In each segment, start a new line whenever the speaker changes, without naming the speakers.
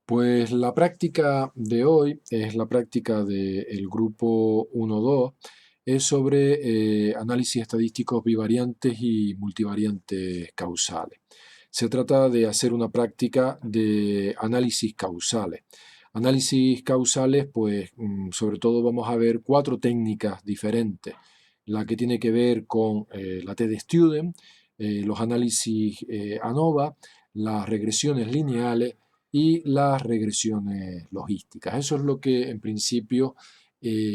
Pues la práctica de hoy es la práctica del grupo 1-2, es sobre análisis estadísticos bivariantes y multivariantes causales. Se trata de hacer una práctica de análisis causales. Análisis causales, pues sobre todo vamos a ver 4 técnicas diferentes. La que tiene que ver con la T-de-Student, los análisis ANOVA, las regresiones lineales y las regresiones logísticas. Eso es lo que en principio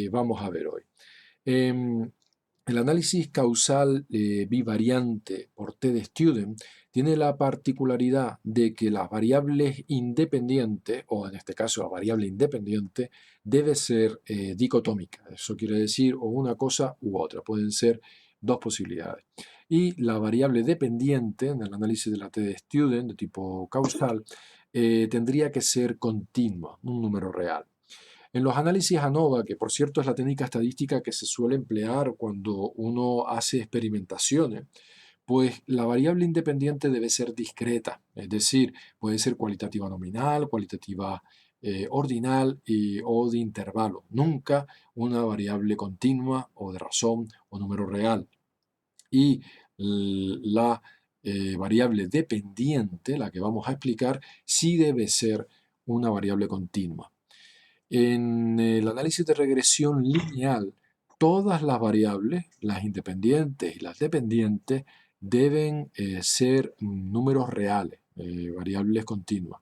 vamos a ver hoy. El análisis causal bivariante por T-de-Student tiene la particularidad de que las variables independientes, o en este caso la variable independiente, debe ser dicotómica. Eso quiere decir o una cosa u otra. Pueden ser dos posibilidades. Y la variable dependiente, en el análisis de la T-de-Student de tipo causal, tendría que ser continua, un número real. En los análisis ANOVA, que por cierto es la técnica estadística que se suele emplear cuando uno hace experimentaciones, pues la variable independiente debe ser discreta, es decir, puede ser cualitativa nominal, cualitativa ordinal o de intervalo, nunca una variable continua o de razón o número real. Y la variable dependiente, la que vamos a explicar, sí debe ser una variable continua. En el análisis de regresión lineal, todas las variables, las independientes y las dependientes, deben ser números reales, variables continuas.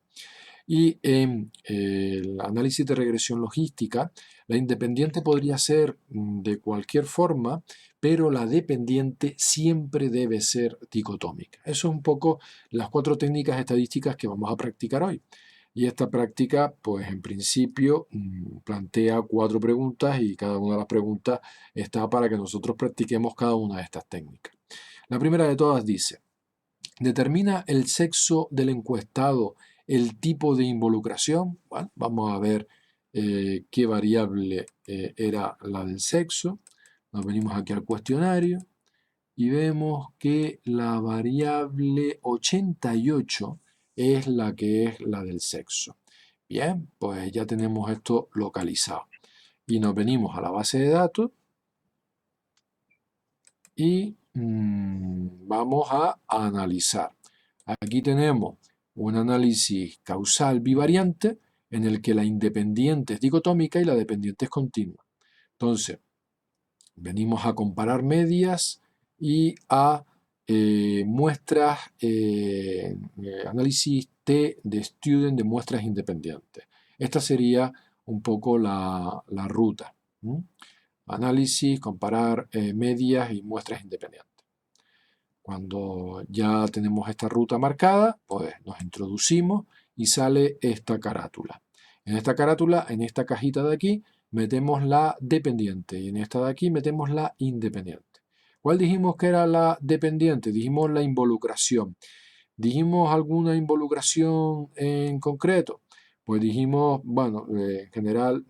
Y en el análisis de regresión logística, la independiente podría ser de cualquier forma, pero la dependiente siempre debe ser dicotómica. Eso es un poco las 4 técnicas estadísticas que vamos a practicar hoy. Y esta práctica, pues en principio, plantea 4 preguntas y cada una de las preguntas está para que nosotros practiquemos cada una de estas técnicas. La primera de todas dice, ¿determina el sexo del encuestado el tipo de involucración? Bueno, vamos a ver qué variable era la del sexo. Nos venimos aquí al cuestionario y vemos que la variable 88 es la que es la del sexo. Bien, pues ya tenemos esto localizado. Y nos venimos a la base de datos y vamos a analizar. Aquí tenemos un análisis causal bivariante en el que la independiente es dicotómica y la dependiente es continua. Entonces, venimos a comparar medias y a muestras, análisis T-de-Student de muestras independientes. Esta sería un poco la ruta. Análisis, comparar medias y muestras independientes. Cuando ya tenemos esta ruta marcada, pues nos introducimos y sale esta carátula. En esta carátula, en esta cajita de aquí, metemos la dependiente y en esta de aquí metemos la independiente. ¿Cuál dijimos que era la dependiente? Dijimos la involucración. ¿Dijimos alguna involucración en concreto? Pues dijimos, bueno, en general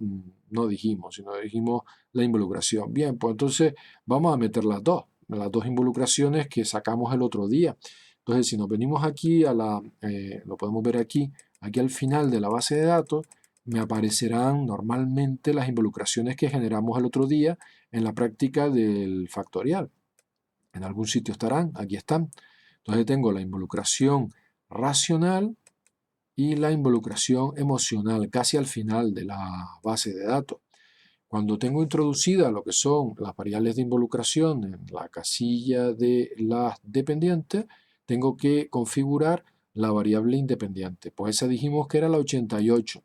no dijimos, sino dijimos la involucración. Bien, pues entonces vamos a meter las dos involucraciones que sacamos el otro día. Entonces, si nos venimos aquí lo podemos ver aquí al final de la base de datos, me aparecerán normalmente las involucraciones que generamos el otro día en la práctica del factorial. En algún sitio estarán, aquí están. Entonces tengo la involucración racional y la involucración emocional casi al final de la base de datos. Cuando tengo introducida lo que son las variables de involucración en la casilla de las dependientes, tengo que configurar la variable independiente. Pues esa dijimos que era la 88.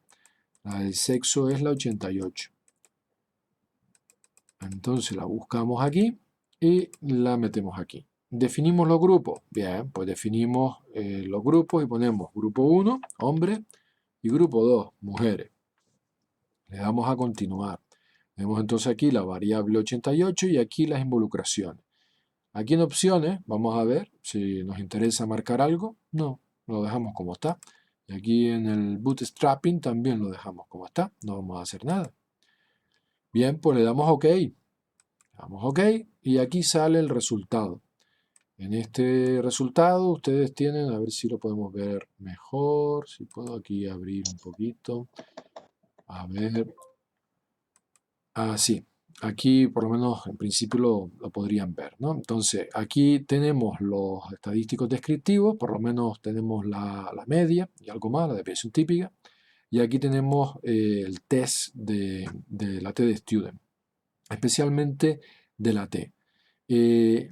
La del sexo es la 88. Entonces la buscamos aquí y la metemos aquí. Definimos los grupos. Bien, pues definimos los grupos y ponemos grupo 1, hombres, y grupo 2, mujeres. Le damos a continuar. Vemos entonces aquí la variable 88 y aquí las involucraciones. Aquí en opciones, vamos a ver si nos interesa marcar algo. No, lo dejamos como está. Y aquí en el bootstrapping también lo dejamos como está. No vamos a hacer nada. Bien, pues le damos OK. Le damos OK y aquí sale el resultado. En este resultado ustedes tienen, a ver si lo podemos ver mejor, si puedo aquí abrir un poquito, a ver, sí, aquí por lo menos en principio lo podrían ver, ¿no? Entonces aquí tenemos los estadísticos descriptivos, por lo menos tenemos la media y algo más, la desviación típica, y aquí tenemos el test de la T de Student, especialmente de la T.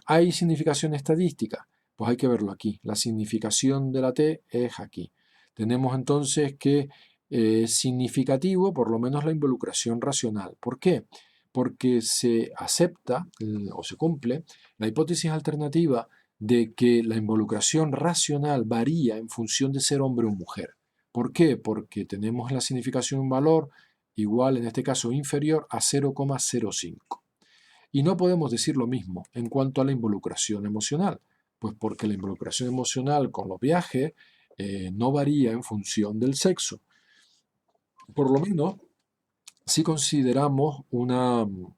¿Hay significación estadística? Pues hay que verlo aquí. La significación de la T es aquí. Tenemos entonces que es significativo por lo menos la involucración racional. ¿Por qué? Porque se acepta o se cumple la hipótesis alternativa de que la involucración racional varía en función de ser hombre o mujer. ¿Por qué? Porque tenemos la significación un valor igual, en este caso inferior a 0,05. Y no podemos decir lo mismo en cuanto a la involucración emocional, pues porque la involucración emocional con los viajes no varía en función del sexo. Por lo menos, si consideramos un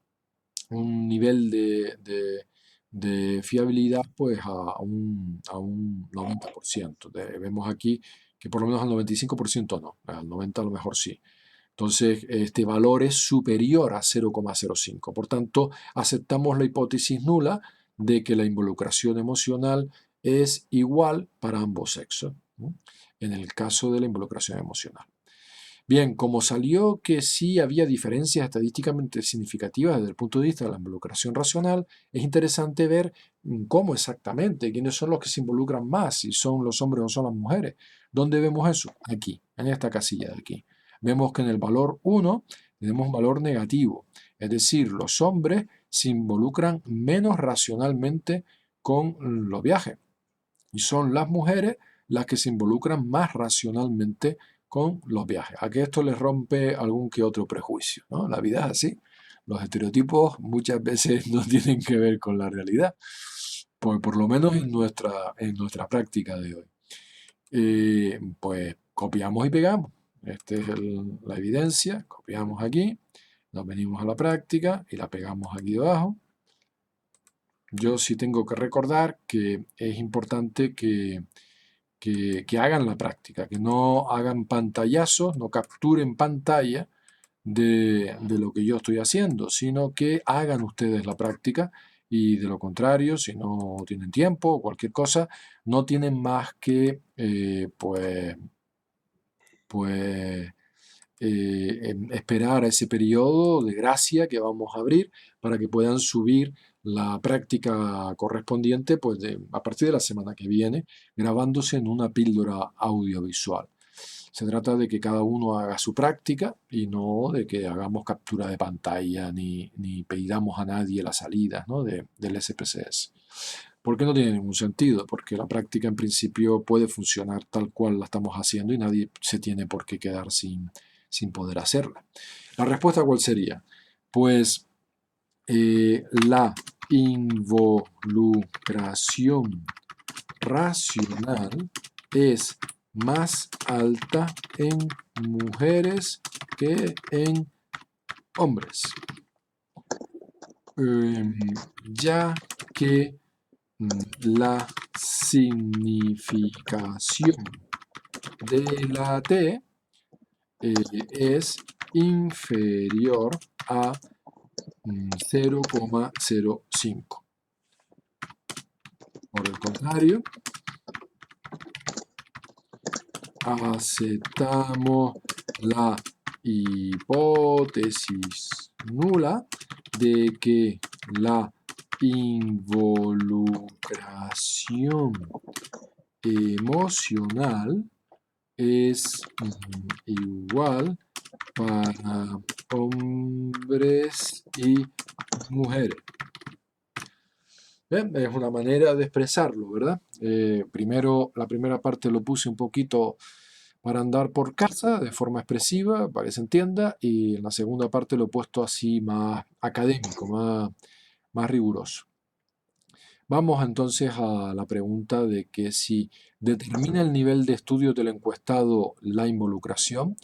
nivel de fiabilidad pues a un 90%. Vemos aquí que por lo menos al 95% no, al 90% a lo mejor sí. Entonces, este valor es superior a 0,05. Por tanto, aceptamos la hipótesis nula de que la involucración emocional es igual para ambos sexos, ¿no? En el caso de la involucración emocional. Bien, como salió que sí había diferencias estadísticamente significativas desde el punto de vista de la involucración racional, es interesante ver cómo exactamente, quiénes son los que se involucran más, si son los hombres o son las mujeres. ¿Dónde vemos eso? Aquí, en esta casilla de aquí. Vemos que en el valor 1 tenemos un valor negativo, es decir, los hombres se involucran menos racionalmente con los viajes y son las mujeres las que se involucran más racionalmente con los viajes. A que esto les rompe algún que otro prejuicio, ¿no? La vida es así. Los estereotipos muchas veces no tienen que ver con la realidad, pues por lo menos en nuestra práctica de hoy. Pues copiamos y pegamos. Esta es la evidencia. Copiamos aquí, nos venimos a la práctica y la pegamos aquí debajo. Yo sí tengo que recordar que es importante que hagan la práctica, que no hagan pantallazos, no capturen pantalla de lo que yo estoy haciendo, sino que hagan ustedes la práctica y de lo contrario, si no tienen tiempo o cualquier cosa, no tienen más que pues esperar a ese periodo de gracia que vamos a abrir para que puedan subir la práctica correspondiente pues a partir de la semana que viene, grabándose en una píldora audiovisual. Se trata de que cada uno haga su práctica y no de que hagamos captura de pantalla ni pidamos a nadie las salidas, ¿no? del SPSS. Porque no tiene ningún sentido, porque la práctica en principio puede funcionar tal cual la estamos haciendo y nadie se tiene por qué quedar sin poder hacerla. ¿La respuesta cuál sería? Pues la involucración racional es más alta en mujeres que en hombres, ya que la significación de la T es inferior a 0,05. Por el contrario, aceptamos la hipótesis nula de que la involucración emocional es igual para hombres y mujeres. Bien, es una manera de expresarlo, ¿verdad? Primero, la primera parte lo puse un poquito para andar por casa de forma expresiva, para que se entienda, y en la segunda parte lo he puesto así más académico, más riguroso. Vamos entonces a la pregunta de que si determina el nivel de estudio del encuestado la involucración,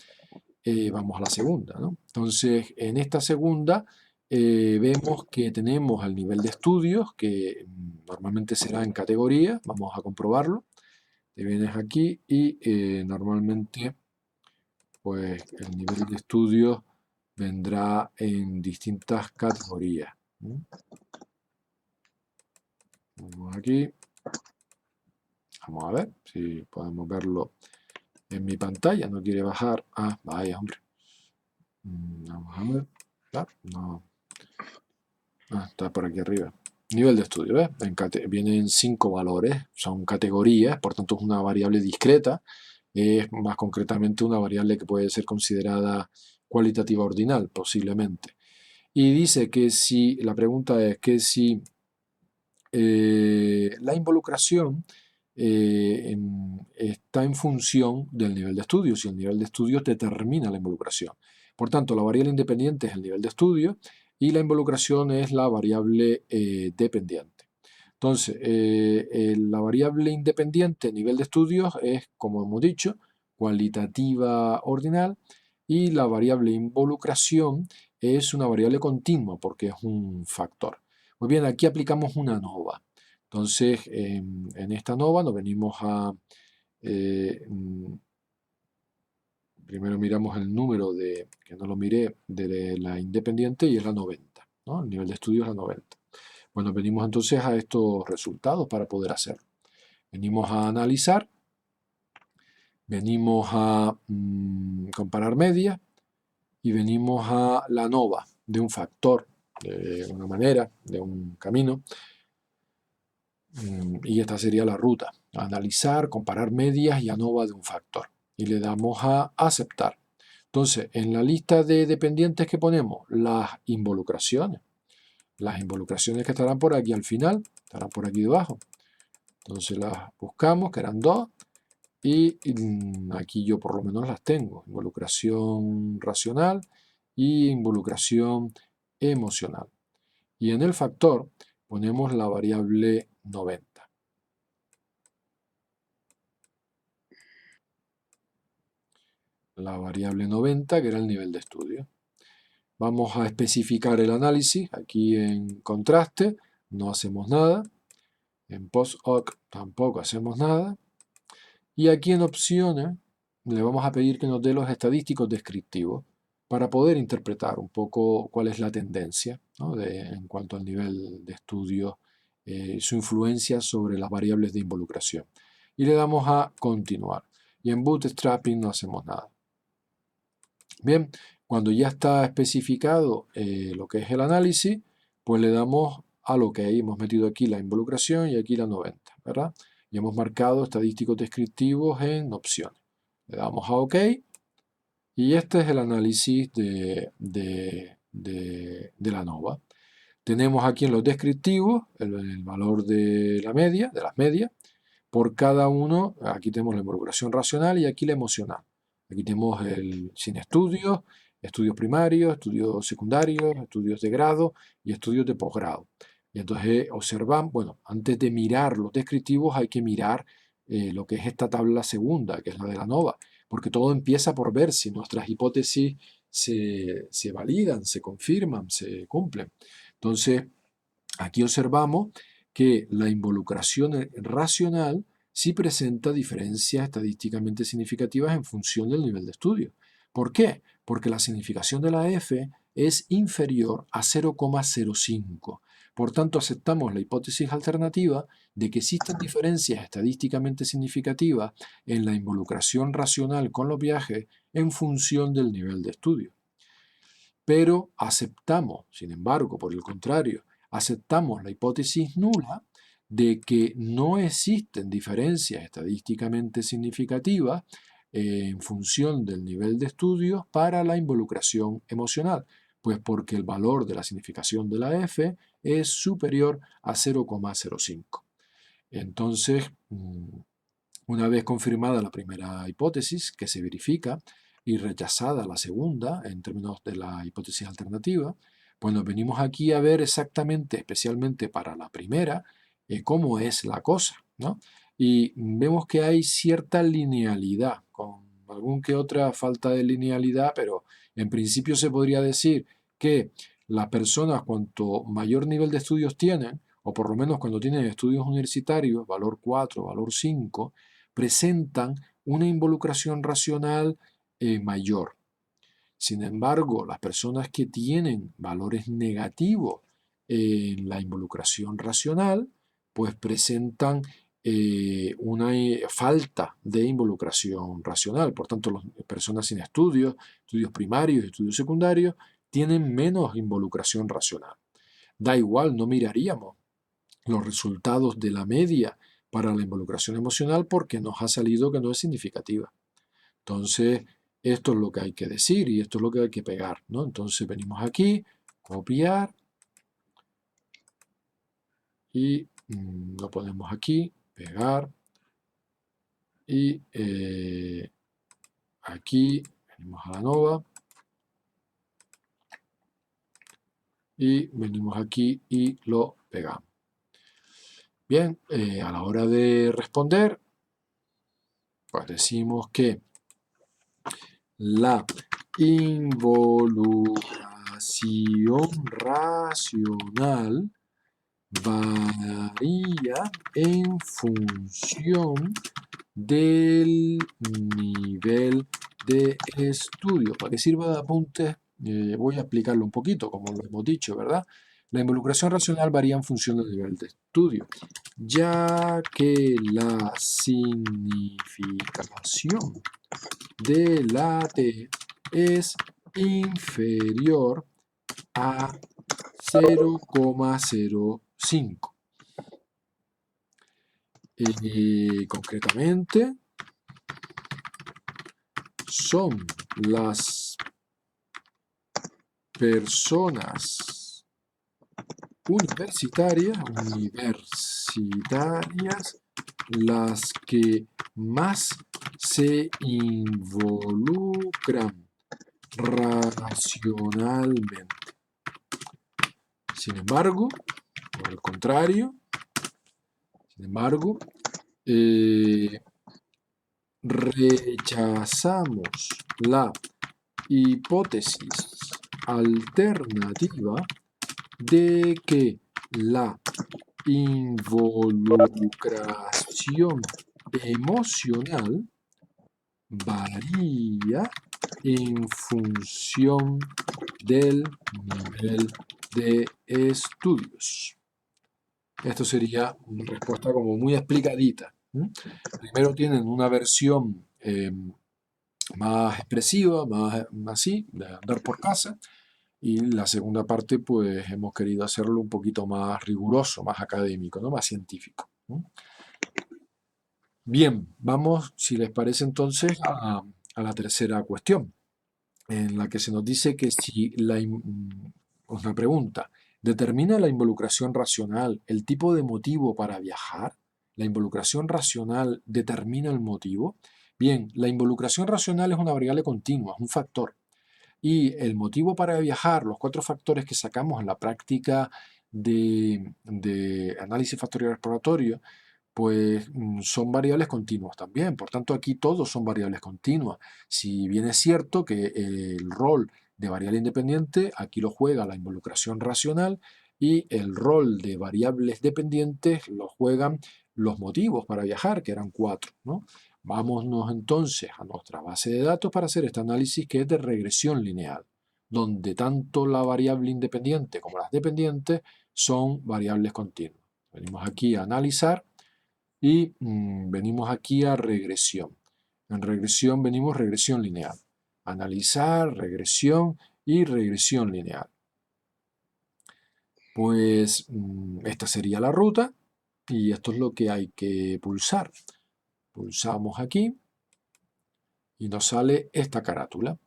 vamos a la segunda, ¿no? Entonces, en esta segunda vemos que tenemos el nivel de estudios, que normalmente será en categoría. Vamos a comprobarlo. Te vienes aquí y normalmente pues el nivel de estudios vendrá en distintas categorías. Vamos aquí. Vamos a ver si podemos verlo en mi pantalla. No quiere bajar. Ah, vaya, hombre. Vamos a ver. Ah, no. Ah, está por aquí arriba. Nivel de estudio, ¿ves? Vienen 5 valores, son categorías, por tanto es una variable discreta, es más concretamente una variable que puede ser considerada cualitativa ordinal, posiblemente. Y dice que si, la pregunta es que si la involucración está en función del nivel de estudio, si el nivel de estudio determina la involucración. Por tanto, la variable independiente es el nivel de estudio y la involucración es la variable dependiente. Entonces, la variable independiente, nivel de estudios, es, como hemos dicho, cualitativa ordinal, y la variable involucración es una variable continua porque es un factor. Muy bien, aquí aplicamos una nova. Entonces, en esta nova nos venimos a... primero miramos el número de, que no lo miré, de la independiente, y es la 90, ¿no? El nivel de estudio es la 90. Bueno, venimos entonces a estos resultados para poder hacerlo. Venimos a analizar, venimos a comparar medias y venimos a la nova de un factor, de una manera, de un camino. Y esta sería la ruta. Analizar, comparar medias y ANOVA de un factor. Y le damos a aceptar. Entonces, en la lista de dependientes que ponemos, las involucraciones. Las involucraciones que estarán por aquí al final, estarán por aquí debajo. Entonces las buscamos, que eran 2. Y aquí yo por lo menos las tengo. Involucración racional y involucración emocional. Y en el factor ponemos la variable 90. La variable 90, que era el nivel de estudio. Vamos a especificar el análisis. Aquí en contraste no hacemos nada. En post-hoc tampoco hacemos nada. Y aquí en opciones le vamos a pedir que nos dé los estadísticos descriptivos para poder interpretar un poco cuál es la tendencia, ¿no? En cuanto al nivel de estudio, su influencia sobre las variables de involucración. Y le damos a continuar. Y en bootstrapping no hacemos nada. Bien, cuando ya está especificado lo que es el análisis, pues le damos a lo que hemos metido aquí la involucración y aquí la 90, ¿verdad? Y hemos marcado estadísticos descriptivos en opciones. Le damos a OK y este es el análisis de la nova. Tenemos aquí en los descriptivos el valor de la media, de las medias. Por cada uno, aquí tenemos la involucración racional y aquí la emocional. Aquí tenemos el sin estudios, estudios primarios, estudios secundarios, estudios de grado y estudios de posgrado. Y entonces observan, bueno, antes de mirar los descriptivos hay que mirar lo que es esta tabla segunda, que es la de la nova, porque todo empieza por ver si nuestras hipótesis se validan, se confirman, se cumplen. Entonces, aquí observamos que la involucración racional sí presenta diferencias estadísticamente significativas en función del nivel de estudio. ¿Por qué? Porque la significación de la F es inferior a 0,05. Por tanto, aceptamos la hipótesis alternativa de que existen diferencias estadísticamente significativas en la involucración racional con los viajes en función del nivel de estudio. Pero aceptamos, sin embargo, por el contrario, aceptamos la hipótesis nula de que no existen diferencias estadísticamente significativas en función del nivel de estudio para la involucración emocional, pues porque el valor de la significación de la F es superior a 0,05. Entonces, una vez confirmada la primera hipótesis, que se verifica, y rechazada la segunda, en términos de la hipótesis alternativa, pues nos venimos aquí a ver exactamente, especialmente para la primera, cómo es la cosa, ¿no? Y vemos que hay cierta linealidad, con algún que otra falta de linealidad, pero en principio se podría decir que las personas cuanto mayor nivel de estudios tienen, o por lo menos cuando tienen estudios universitarios, valor 4, valor 5, presentan una involucración racional mayor. Sin embargo, las personas que tienen valores negativos en la involucración racional, pues presentan una falta de involucración racional. Por tanto, las personas sin estudios, estudios primarios, estudios secundarios, tienen menos involucración racional. Da igual, no miraríamos los resultados de la media para la involucración emocional porque nos ha salido que no es significativa. Entonces, esto es lo que hay que decir y esto es lo que hay que pegar, ¿no? Entonces venimos aquí, copiar y lo ponemos aquí, pegar y aquí venimos a la nova y venimos aquí y lo pegamos. Bien, a la hora de responder, pues decimos que la involucración racional varía en función del nivel de estudio. Para que sirva de apunte, voy a explicarlo un poquito, como lo hemos dicho, ¿verdad? La involucración racional varía en función del nivel de estudio, ya que la significación de la T es inferior a 0,05. Concretamente, son las personas universitarias las que más se involucran racionalmente. Sin embargo, por el contrario, rechazamos la hipótesis alternativa de que la involucración emocional varía en función del nivel de estudios. Esto sería una respuesta como muy explicadita. Primero tienen una versión más expresiva, más así, de andar por casa, y la segunda parte pues hemos querido hacerlo un poquito más riguroso, más académico, ¿no? Más científico. Bien, vamos, si les parece entonces, a la tercera cuestión, en la que se nos dice que si una pregunta, ¿determina la involucración racional el tipo de motivo para viajar? ¿La involucración racional determina el motivo? Bien, la involucración racional es una variable continua, es un factor. Y el motivo para viajar, los 4 factores que sacamos en la práctica de análisis factorial exploratorio, pues son variables continuas también. Por tanto, aquí todos son variables continuas. Si bien es cierto que el rol de variable independiente, aquí lo juega la involucración racional, y el rol de variables dependientes lo juegan los motivos para viajar, que eran 4, ¿no? Vámonos entonces a nuestra base de datos para hacer este análisis que es de regresión lineal, donde tanto la variable independiente como las dependientes son variables continuas. Venimos aquí a analizar y venimos aquí a regresión. En regresión venimos regresión lineal. Analizar, regresión y regresión lineal. Pues esta sería la ruta y esto es lo que hay que pulsar. Pulsamos aquí y nos sale esta carátula.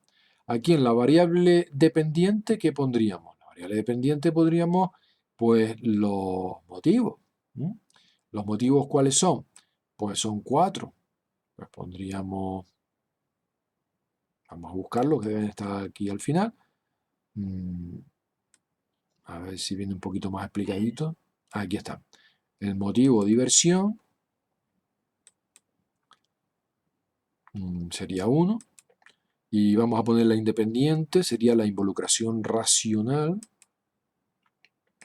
Aquí en la variable dependiente, ¿qué pondríamos? La variable dependiente podríamos, pues, los motivos. ¿Los motivos cuáles son? Pues son 4. Pues pondríamos, vamos a buscarlos, que deben estar aquí al final. A ver si viene un poquito más explicadito. Aquí está. El motivo diversión sería 1. Y vamos a poner la independiente, sería la involucración racional.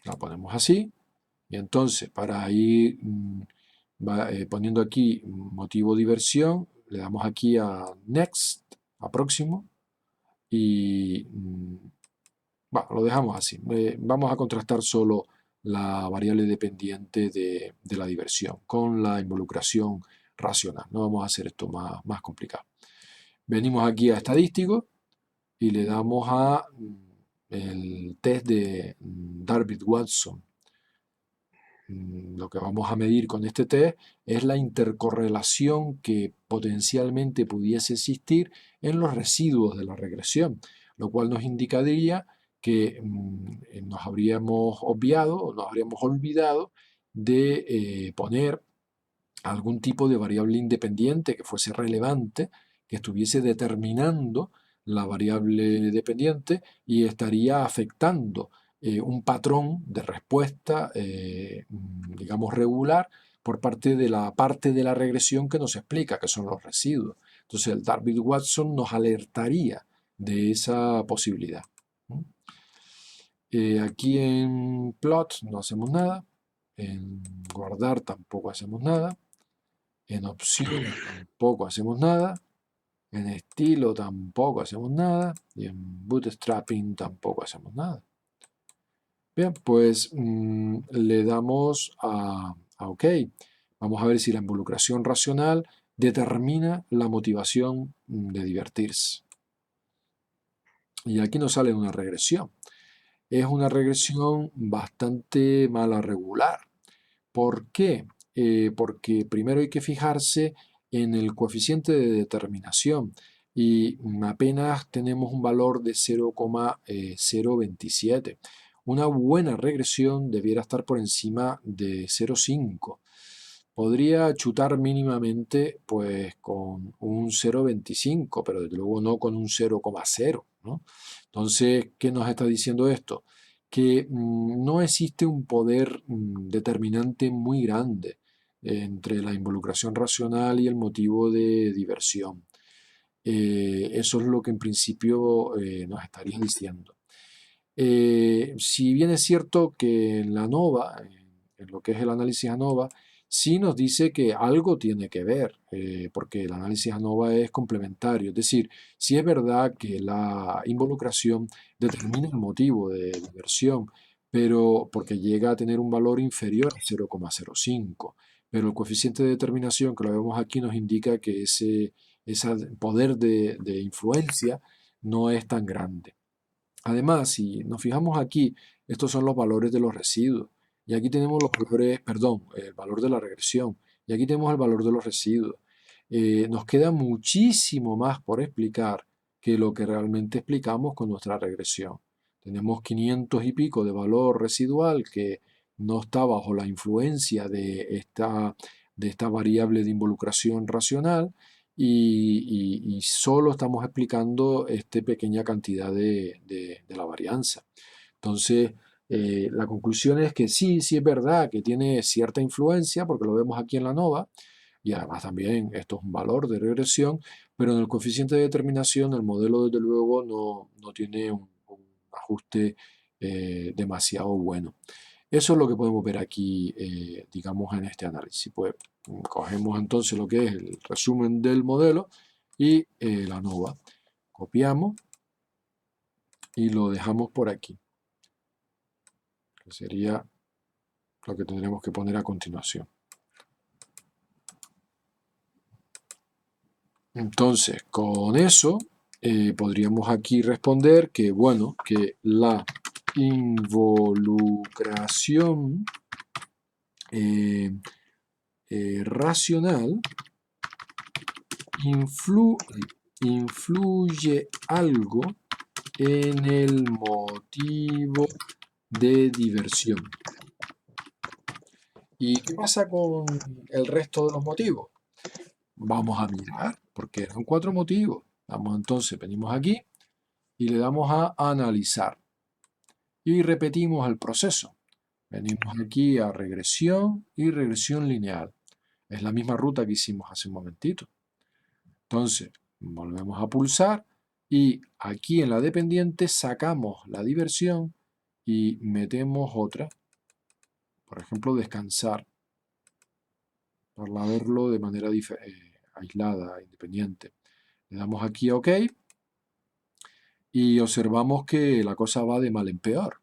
La ponemos así. Y entonces, para ir poniendo aquí motivo diversión, le damos aquí a Next, a próximo, y lo dejamos así. Vamos a contrastar solo la variable dependiente de la diversión con la involucración racional. No vamos a hacer esto más complicado. Venimos aquí a estadístico y le damos a el test de Darby-Watson. Lo que vamos a medir con este test es la intercorrelación que potencialmente pudiese existir en los residuos de la regresión, lo cual nos indicaría que nos habríamos obviado o nos habríamos olvidado de poner algún tipo de variable independiente que fuese relevante, que estuviese determinando la variable dependiente y estaría afectando un patrón de respuesta, digamos, regular por parte de la regresión que nos explica, que son los residuos. Entonces el Darby-Watson nos alertaría de esa posibilidad. Aquí en plot no hacemos nada, en guardar tampoco hacemos nada, en opciones tampoco hacemos nada, en estilo tampoco hacemos nada y en bootstrapping tampoco hacemos nada. Bien, pues le damos a OK. Vamos a ver si la involucración racional determina la motivación de divertirse. Y aquí nos sale una regresión. Es una regresión bastante mala regular. ¿Por qué? Porque primero hay que fijarse en el coeficiente de determinación y apenas tenemos un valor de 0,027. Una buena regresión debiera estar por encima de 0,5. Podría chutar mínimamente pues con un 0,25, pero desde luego no con un 0,0, ¿no? Entonces, ¿qué nos está diciendo esto? Que no existe un poder determinante muy grande entre la involucración racional y el motivo de diversión. Eso es lo que en principio nos estaría diciendo. Si bien es cierto que en la ANOVA, en lo que es el análisis ANOVA, sí nos dice que algo tiene que ver, porque el análisis ANOVA es complementario. Es decir, sí es verdad que la involucración determina el motivo de diversión, pero porque llega a tener un valor inferior a 0,05. Pero el coeficiente de determinación que lo vemos aquí nos indica que ese poder de influencia no es tan grande. Además, si nos fijamos aquí, estos son los valores de los residuos. Y aquí tenemos los valores, perdón, el valor de la regresión. Y aquí tenemos el valor de los residuos. Nos queda muchísimo más por explicar que lo que realmente explicamos con nuestra regresión. Tenemos 500 y pico de valor residual que no está bajo la influencia de esta variable de involucración racional y solo estamos explicando esta pequeña cantidad de la varianza. Entonces, la conclusión es que sí es verdad que tiene cierta influencia, porque lo vemos aquí en la NOVA, y además también esto es un valor de regresión, pero en el coeficiente de determinación el modelo desde luego no tiene un ajuste demasiado bueno. Eso es lo que podemos ver aquí, digamos, en este análisis. Pues cogemos entonces lo que es el resumen del modelo y la ANOVA. Copiamos y lo dejamos por aquí, que sería lo que tendremos que poner a continuación. Entonces, con eso podríamos aquí responder que, bueno, que la involucración racional influye algo en el motivo de diversión. ¿Y qué pasa con el resto de los motivos? Vamos a mirar, porque eran 4 motivos. Vamos entonces, venimos aquí y le damos a analizar. Y repetimos el proceso. Venimos aquí a regresión y regresión lineal. Es la misma ruta que hicimos hace un momentito. Entonces, volvemos a pulsar y aquí en la dependiente sacamos la diversión y metemos otra, por ejemplo, descansar, para verlo de manera aislada, independiente. Le damos aquí a OK y observamos que la cosa va de mal en peor.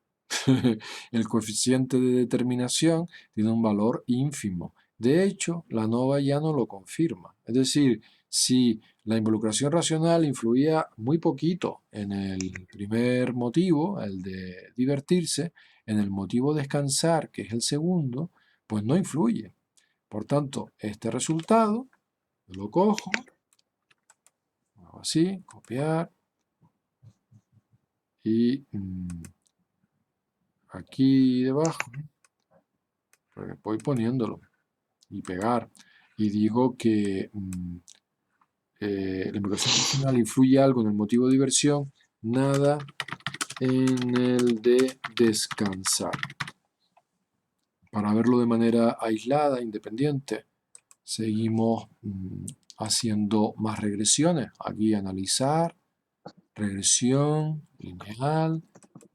El coeficiente de determinación tiene un valor ínfimo. De hecho, la ANOVA ya no lo confirma. Es decir, si la involucración racional influía muy poquito en el primer motivo, el de divertirse, en el motivo descansar, que es el segundo, pues no influye. Por tanto, este resultado lo cojo, hago así, copiar, y aquí debajo voy poniéndolo y pegar. Y digo que la invocación racional influye algo en el motivo de diversión, nada en el de descansar. Para verlo de manera aislada, independiente, seguimos haciendo más regresiones. Aquí analizar, regresión, lineal,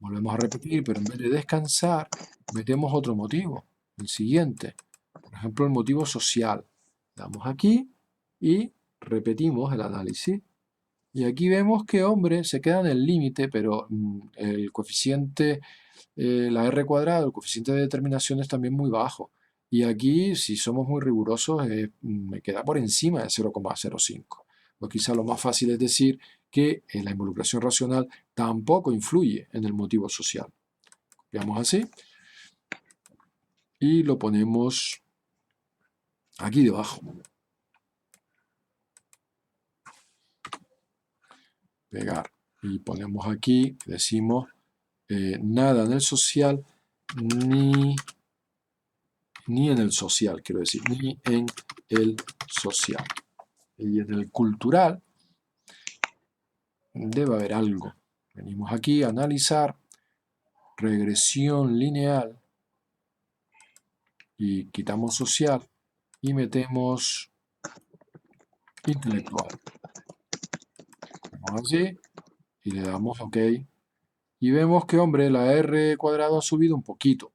volvemos a repetir, pero en vez de descansar, metemos otro motivo, el siguiente. Por ejemplo, el motivo social. Damos aquí y repetimos el análisis. Y aquí vemos que, hombre, se queda en el límite, pero el coeficiente, la R cuadrada, el coeficiente de determinación es también muy bajo. Y aquí, si somos muy rigurosos, me queda por encima de 0,05. Pues quizá lo más fácil es decir que la involucración racional tampoco influye en el motivo social. Copiamos así y lo ponemos aquí debajo. Pegar. Y ponemos aquí, decimos, nada en el social, ni en el social, quiero decir, ni en el social. Y en el cultural debe haber algo. Venimos aquí a analizar, regresión lineal, y quitamos social, y metemos intelectual. Vamos así, y le damos OK. Y vemos que, hombre, la R cuadrado ha subido un poquito,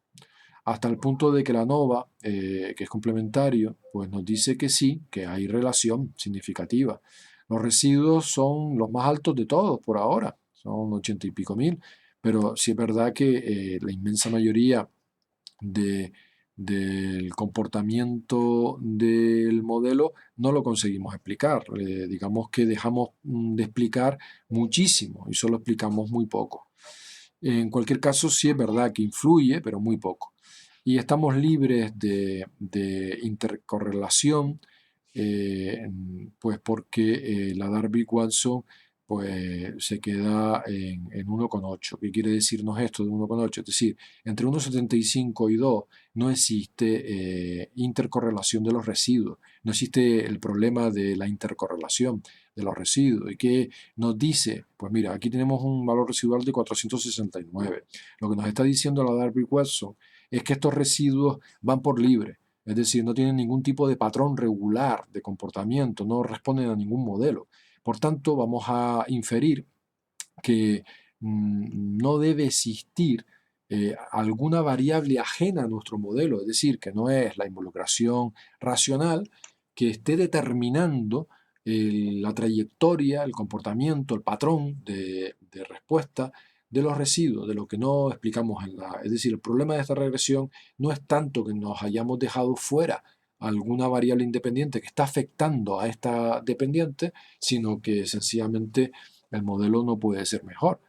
hasta el punto de que la ANOVA, que es complementario, pues nos dice que sí, que hay relación significativa. Los residuos son los más altos de todos por ahora, son 80 y pico mil, pero sí es verdad que la inmensa mayoría del comportamiento del modelo no lo conseguimos explicar. Digamos que dejamos de explicar muchísimo y solo explicamos muy poco. En cualquier caso, sí es verdad que influye, pero muy poco. Y estamos libres de intercorrelación, pues porque la Darby-Watson pues, se queda en 1,8. ¿Qué quiere decirnos esto de 1,8? Es decir, entre 1,75 y 2 no existe intercorrelación de los residuos, no existe el problema de la intercorrelación de los residuos. ¿Y qué nos dice? Pues mira, aquí tenemos un valor residual de 469. Lo que nos está diciendo la Darby-Watson es que estos residuos van por libre, es decir, no tienen ningún tipo de patrón regular de comportamiento, no responden a ningún modelo. Por tanto, vamos a inferir que no debe existir alguna variable ajena a nuestro modelo, es decir, que no es la involucración racional que esté determinando la trayectoria, el comportamiento, el patrón de respuesta de los residuos, de lo que no explicamos en la... Es decir, el problema de esta regresión no es tanto que nos hayamos dejado fuera alguna variable independiente que está afectando a esta dependiente, sino que sencillamente el modelo no puede ser mejor.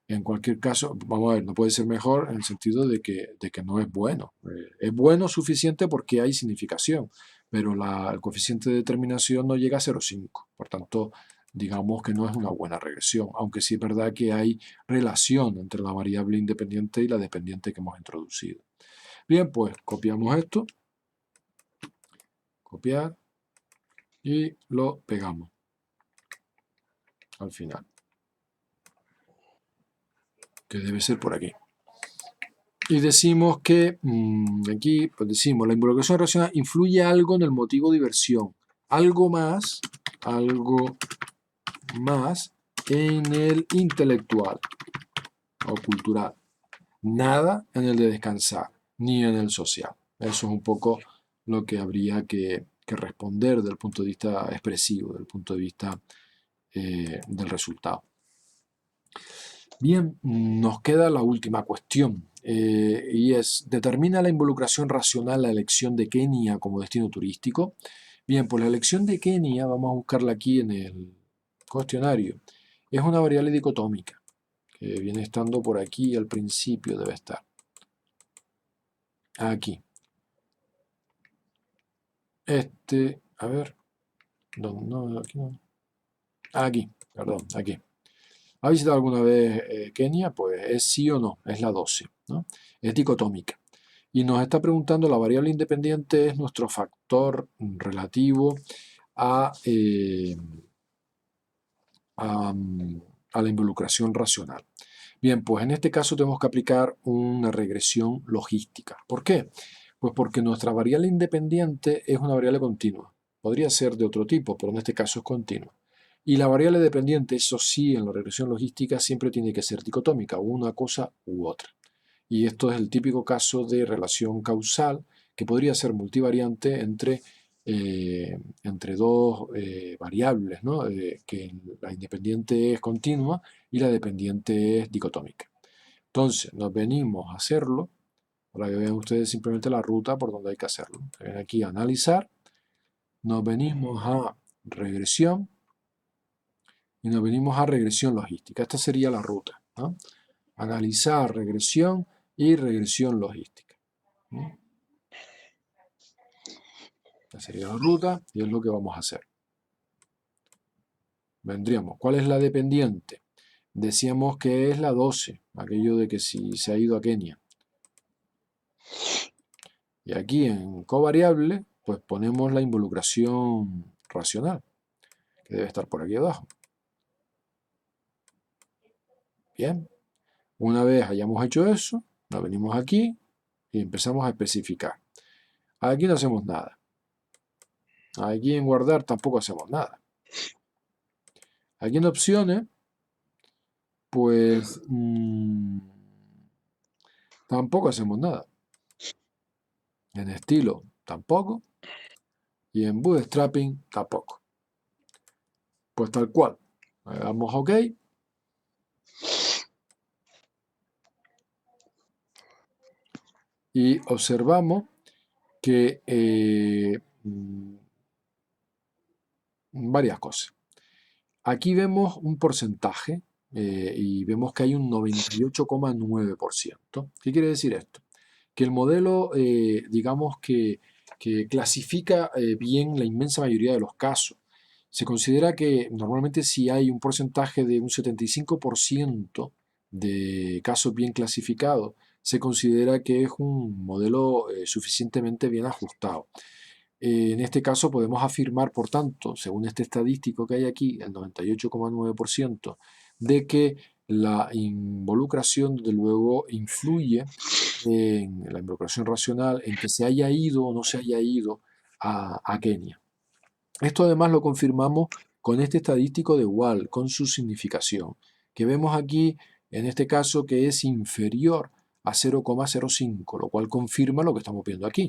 En cualquier caso, vamos a ver, no puede ser mejor en el sentido de que no es bueno. Es bueno suficiente porque hay significación, pero el coeficiente de determinación no llega a 0,5. Por tanto, digamos que no es una buena regresión, aunque sí es verdad que hay relación entre la variable independiente y la dependiente que hemos introducido. Bien, pues copiamos esto, copiar, y lo pegamos al final, que debe ser por aquí. Y decimos que, aquí, pues decimos, la involucración racional influye algo en el motivo de diversión. Algo más en el intelectual o cultural. Nada en el de descansar, ni en el social. Eso es un poco lo que habría que responder desde el punto de vista expresivo, desde el punto de vista del resultado. Bien, nos queda la última cuestión y es, ¿determina la involucración racional la elección de Kenia como destino turístico? Bien, pues la elección de Kenia, vamos a buscarla aquí en el cuestionario, es una variable dicotómica que viene estando por aquí al principio, debe estar. Aquí. A ver, no, aquí no. Aquí, perdón, aquí. ¿Ha visitado alguna vez Kenia? Pues es sí o no, es la 12, ¿no? Es dicotómica. Y nos está preguntando, la variable independiente es nuestro factor relativo a, a, a la involucración racional. Bien, pues en este caso tenemos que aplicar una regresión logística. ¿Por qué? Pues porque nuestra variable independiente es una variable continua. Podría ser de otro tipo, pero en este caso es continua. Y la variable dependiente, eso sí, en la regresión logística siempre tiene que ser dicotómica, una cosa u otra. Y esto es el típico caso de relación causal que podría ser multivariante entre dos variables, ¿no? Que la independiente es continua y la dependiente es dicotómica. Entonces, nos venimos a hacerlo, para que vean ustedes simplemente la ruta por donde hay que hacerlo. Ven aquí a analizar, nos venimos a regresión y nos venimos a regresión logística. Esta sería la ruta, ¿no? Analizar, regresión y regresión logística, ¿no? Esta sería la ruta y es lo que vamos a hacer. Vendríamos, ¿cuál es la dependiente? Decíamos que es la 12, aquello de que si se ha ido a Kenia. Y aquí en covariable, pues ponemos la involucración racional, que debe estar por aquí abajo. Bien, una vez hayamos hecho eso, nos venimos aquí y empezamos a especificar. Aquí no hacemos nada. Aquí en guardar tampoco hacemos nada. Aquí en opciones, pues tampoco hacemos nada. En estilo tampoco. Y en bootstrapping tampoco. Pues tal cual. Le damos OK. Y observamos que varias cosas. Aquí vemos un porcentaje y vemos que hay un 98,9%. ¿Qué quiere decir esto? Que el modelo, digamos que clasifica bien la inmensa mayoría de los casos. Se considera que normalmente si hay un porcentaje de un 75% de casos bien clasificados, se considera que es un modelo suficientemente bien ajustado. En este caso podemos afirmar, por tanto, según este estadístico que hay aquí, el 98,9%, de que la involucración, desde luego, influye en la involucración racional, en que se haya ido o no se haya ido a Kenia. Esto además lo confirmamos con este estadístico de Wall, con su significación, que vemos aquí, en este caso, que es inferior a 0,05, lo cual confirma lo que estamos viendo aquí.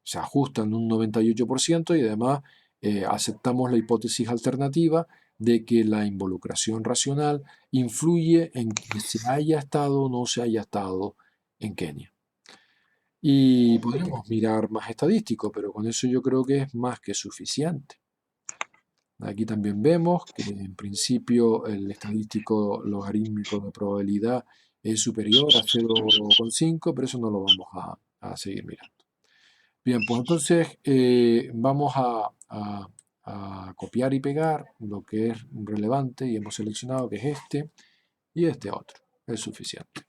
Se ajusta en un 98% y además aceptamos la hipótesis alternativa de que la involucración racional influye en que se haya estado o no se haya estado en Kenia. Y podríamos mirar más estadístico, pero con eso yo creo que es más que suficiente. Aquí también vemos que en principio el estadístico logarítmico de probabilidad es superior a 0,5, pero eso no lo vamos a seguir mirando. Bien, pues entonces vamos a copiar y pegar lo que es relevante y hemos seleccionado que es este y este otro. Es suficiente.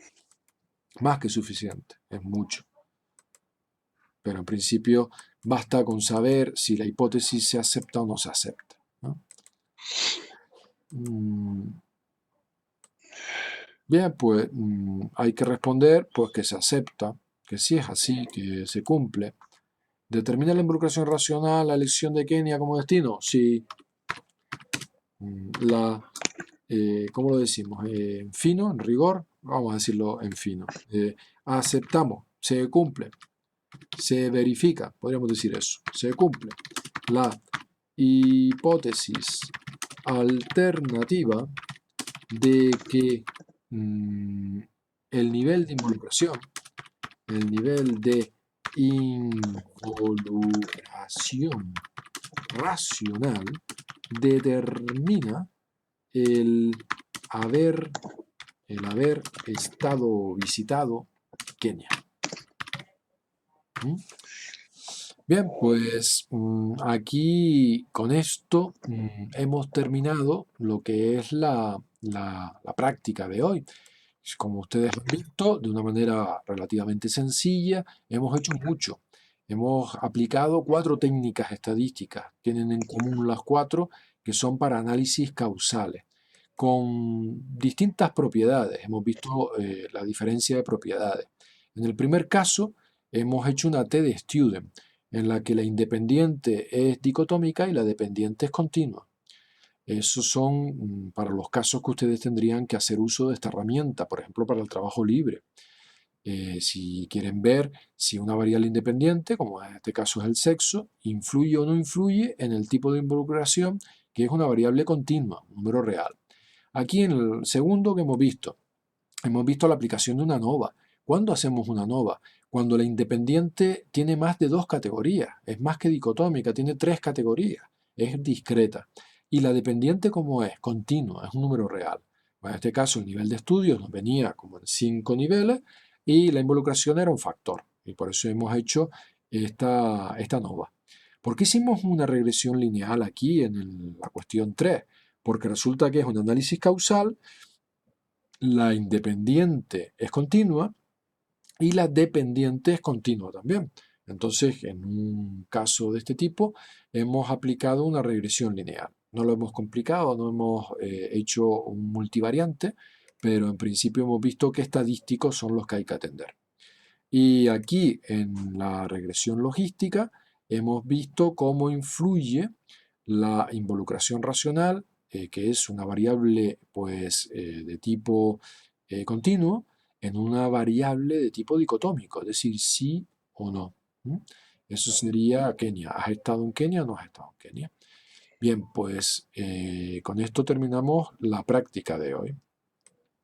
Más que suficiente, es mucho. Pero en principio basta con saber si la hipótesis se acepta o no se acepta, ¿no? Bien, pues hay que responder pues que se acepta, que sí es así, que se cumple. ¿Determina la involucración racional la elección de Kenia como destino? Sí. La ¿cómo lo decimos? En fino, en rigor, vamos a decirlo en fino. Aceptamos, se cumple, se verifica, podríamos decir eso, se cumple la hipótesis alternativa de que mm, el nivel de involucración, el nivel de involucración racional determina el haber, el haber estado visitado Kenia. ¿Mm? Bien, pues aquí con esto hemos terminado lo que es la práctica de hoy. Como ustedes han visto, de una manera relativamente sencilla, hemos hecho mucho. Hemos aplicado 4 técnicas estadísticas. Tienen en común las 4 que son para análisis causales, con distintas propiedades. Hemos visto la diferencia de propiedades. En el primer caso, hemos hecho una T de Student, en la que la independiente es dicotómica y la dependiente es continua. Esos son para los casos que ustedes tendrían que hacer uso de esta herramienta, por ejemplo, para el trabajo libre. Si quieren ver si una variable independiente, como en este caso es el sexo, influye o no influye en el tipo de involucración, que es una variable continua, un número real. Aquí en el segundo que hemos visto la aplicación de una ANOVA. ¿Cuándo hacemos una ANOVA? Cuando la independiente tiene más de 2 categorías, es más que dicotómica, tiene 3 categorías, es discreta. Y la dependiente, ¿cómo es? Continua, es un número real. Bueno, en este caso, el nivel de estudios nos venía como en 5 niveles y la involucración era un factor. Y por eso hemos hecho esta ANOVA. ¿Por qué hicimos una regresión lineal aquí en la cuestión 3? Porque resulta que es un análisis causal, la independiente es continua y la dependiente es continua también. Entonces, en un caso de este tipo, hemos aplicado una regresión lineal. No lo hemos complicado, no hemos hecho un multivariante, pero en principio hemos visto qué estadísticos son los que hay que atender. Y aquí en la regresión logística hemos visto cómo influye la involucración racional, que es una variable pues, de tipo continuo, en una variable de tipo dicotómico, es decir, sí o no. ¿Mm? Eso sería Kenia. ¿Has estado en Kenia o no has estado en Kenia? Bien, pues con esto terminamos la práctica de hoy.